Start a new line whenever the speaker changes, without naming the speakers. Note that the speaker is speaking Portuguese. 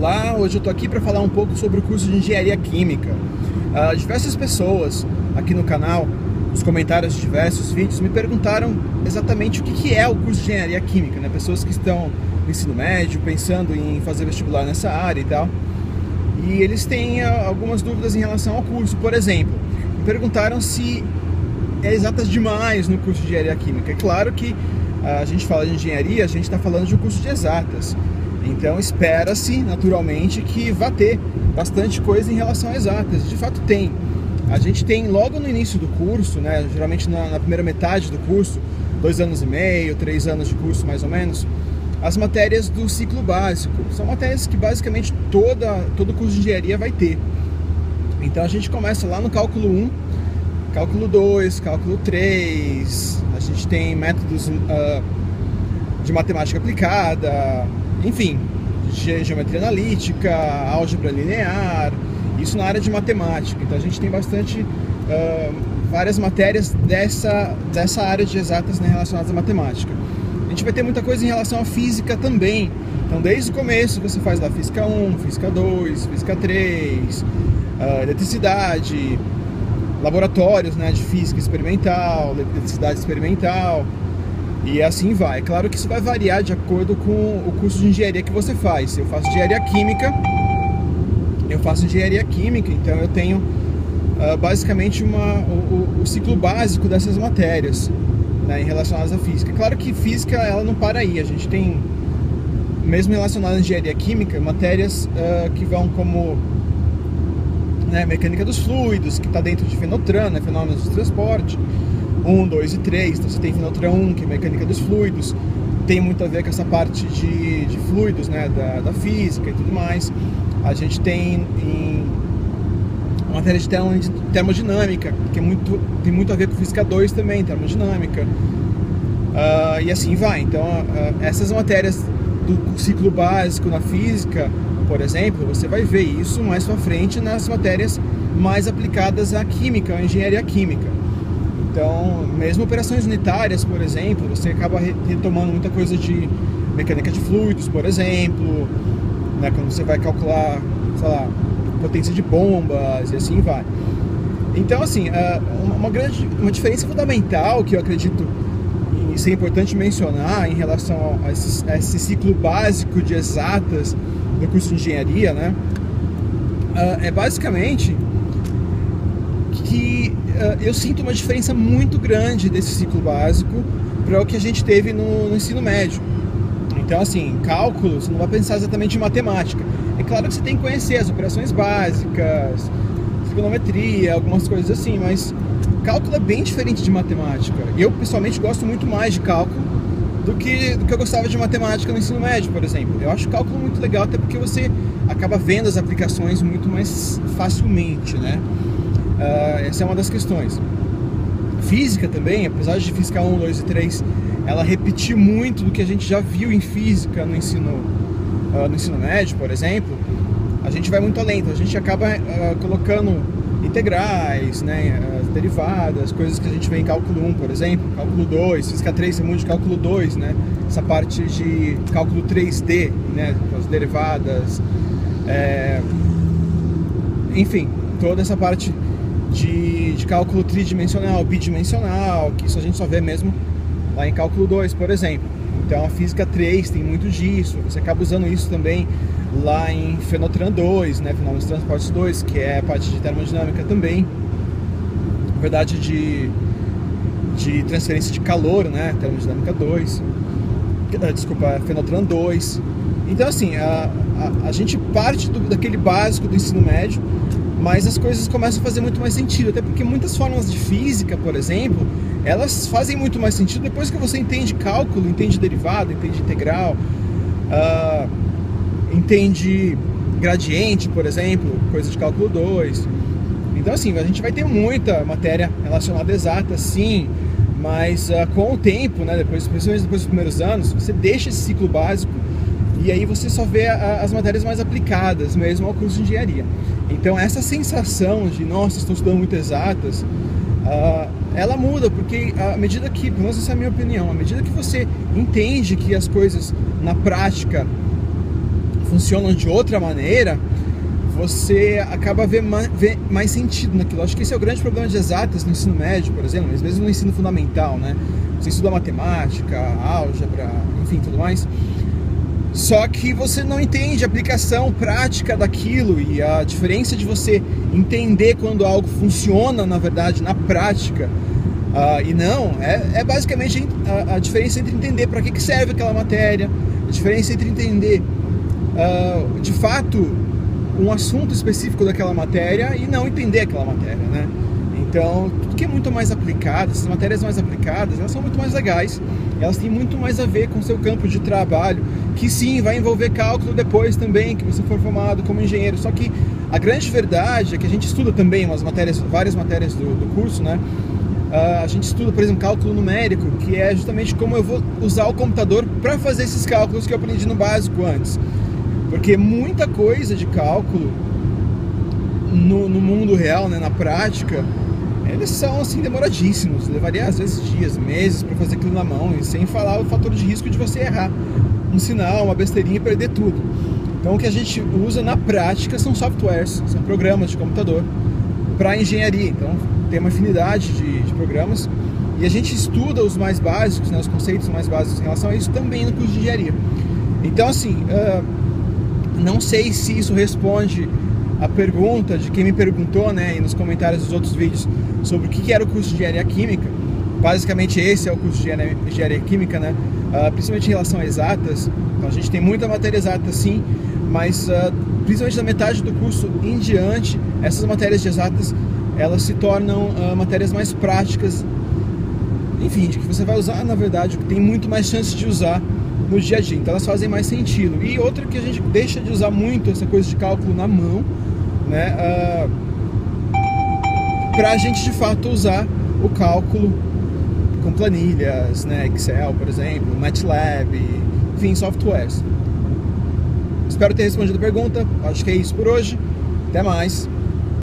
Olá, hoje eu estou aqui para falar um pouco sobre o curso de Engenharia Química. Diversas pessoas aqui no canal, nos comentários de diversos vídeos, me perguntaram exatamente o que é o curso de Engenharia Química, né? Pessoas que estão no ensino médio, pensando em fazer vestibular nessa área e tal. E eles têm algumas dúvidas em relação ao curso. Por exemplo, me perguntaram se é exatas demais no curso de Engenharia Química. É claro que a gente fala de engenharia, a gente está falando de um curso de exatas. Então espera-se, naturalmente, que vá ter bastante coisa em relação a exatas. De fato tem. A gente tem logo no início do curso, né, geralmente na primeira metade do curso, 2 anos e meio, 3 anos de curso mais ou menos, as matérias do ciclo básico. São matérias que basicamente todo curso de engenharia vai ter. Então a gente começa lá no cálculo 1, cálculo 2, cálculo 3, a gente tem métodos de matemática aplicada, enfim, geometria analítica, álgebra linear, isso na área de matemática. Então a gente tem bastante, várias matérias dessa área de exatas, né, relacionadas à matemática. A gente vai ter muita coisa em relação à física também. Então desde o começo você faz lá física 1, física 2, física 3, eletricidade, laboratórios, né, de física experimental, eletricidade experimental, e assim vai. É claro que isso vai variar de acordo com o curso de engenharia que você faz. Se eu faço engenharia química, então eu tenho basicamente o ciclo básico dessas matérias, né, relacionadas à física. É claro que física ela não para aí. A gente tem, mesmo relacionada à engenharia química, matérias que vão como, né, mecânica dos fluidos, que está dentro de Fenotran, né, fenômenos de transporte, 1, 2 e 3. Então você tem Fenotran 1, que é mecânica dos fluidos, tem muito a ver com essa parte de fluidos, né, da física e tudo mais. A gente tem uma matéria de termodinâmica, que tem muito a ver com física 2 também, termodinâmica, e assim vai. Então essas matérias do ciclo básico na física, por exemplo, você vai ver isso mais pra frente nas matérias mais aplicadas à química, à engenharia química. Então, mesmo operações unitárias, por exemplo, você acaba retomando muita coisa de mecânica de fluidos, por exemplo, né, quando você vai calcular, sei lá, potência de bombas e assim vai. Então, assim, uma diferença fundamental que eu acredito ser importante mencionar em relação a esse ciclo básico de exatas do curso de engenharia, né, é basicamente que eu sinto uma diferença muito grande desse ciclo básico para o que a gente teve no ensino médio. Então, assim, cálculo, você não vai pensar exatamente em matemática. É claro que você tem que conhecer as operações básicas, trigonometria, algumas coisas assim, mas cálculo é bem diferente de matemática. Eu, pessoalmente, gosto muito mais de cálculo do que eu gostava de matemática no ensino médio, por exemplo. Eu acho cálculo muito legal, até porque você acaba vendo as aplicações muito mais facilmente, né? Essa é uma das questões. Física também, apesar de física 1, 2 e 3, ela repetir muito do que a gente já viu em física no ensino médio, por exemplo, a gente vai muito além. Então a gente acaba colocando integrais, né, derivadas, coisas que a gente vê em cálculo 1, por exemplo, cálculo 2, física 3 é muito de cálculo 2, né, essa parte de cálculo 3D, né, com as derivadas, enfim, toda essa parte de cálculo tridimensional, bidimensional, que isso a gente só vê mesmo lá em cálculo 2, por exemplo. Então a física 3 tem muito disso, você acaba usando isso também lá em Fenotran 2, né, fenômenos de transportes 2, que é a parte de termodinâmica também, na verdade de transferência de calor, né, termodinâmica 2, desculpa, Fenotran 2. Então, assim, a gente parte daquele básico do ensino médio, mas as coisas começam a fazer muito mais sentido, até porque muitas fórmulas de física, por exemplo, elas fazem muito mais sentido depois que você entende cálculo, entende derivada, entende integral, entende gradiente, por exemplo, coisa de cálculo 2. Então, assim, a gente vai ter muita matéria relacionada a exata, sim, mas com o tempo, né, principalmente depois dos primeiros anos, você deixa esse ciclo básico e aí você só vê as matérias mais aplicadas mesmo ao curso de engenharia. Então essa sensação de, nossa, estou estudando muito exatas, ela muda, porque à medida que, pelo menos essa é a minha opinião, à medida que você entende que as coisas na prática funcionam de outra maneira, você acaba vendo mais sentido naquilo. Acho que esse é o grande problema de exatas no ensino médio, por exemplo, às vezes no ensino fundamental, né? Você estuda matemática, álgebra, enfim, tudo mais. Só que você não entende a aplicação prática daquilo e a diferença de você entender quando algo funciona, na verdade, na prática, e não, é basicamente a diferença entre entender para que serve aquela matéria, a diferença entre entender, de fato, um assunto específico daquela matéria e não entender aquela matéria, né? Então, tudo que é muito mais aplicado, essas matérias mais aplicadas, elas são muito mais legais, elas têm muito mais a ver com o seu campo de trabalho, que sim, vai envolver cálculo depois também, que você for formado como engenheiro. Só que a grande verdade é que a gente estuda também várias matérias do curso, né? A gente estuda, por exemplo, cálculo numérico, que é justamente como eu vou usar o computador para fazer esses cálculos que eu aprendi no básico antes. Porque muita coisa de cálculo no mundo real, né, na prática, eles são assim demoradíssimos, levaria às vezes dias, meses para fazer aquilo na mão, e sem falar o fator de risco de você errar um sinal, uma besteirinha e perder tudo. Então o que a gente usa na prática são softwares, são programas de computador para engenharia. Então tem uma infinidade de programas e a gente estuda os mais básicos, né, os conceitos mais básicos em relação a isso também no curso de engenharia. Então assim, não sei se isso responde a pergunta de quem me perguntou, né, e nos comentários dos outros vídeos sobre o que era o curso de engenharia química. Basicamente esse é o curso de engenharia química, né, principalmente em relação a exatas. Então, a gente tem muita matéria exata sim, mas principalmente da metade do curso em diante, essas matérias de exatas, elas se tornam matérias mais práticas, enfim, de que você vai usar, na verdade, que tem muito mais chance de usar no dia a dia, então elas fazem mais sentido. E outra que a gente deixa de usar muito, essa coisa de cálculo na mão, né, pra gente de fato usar o cálculo com planilhas, né, Excel, por exemplo, MATLAB, enfim, softwares. Espero ter respondido a pergunta, acho que é isso por hoje, até mais.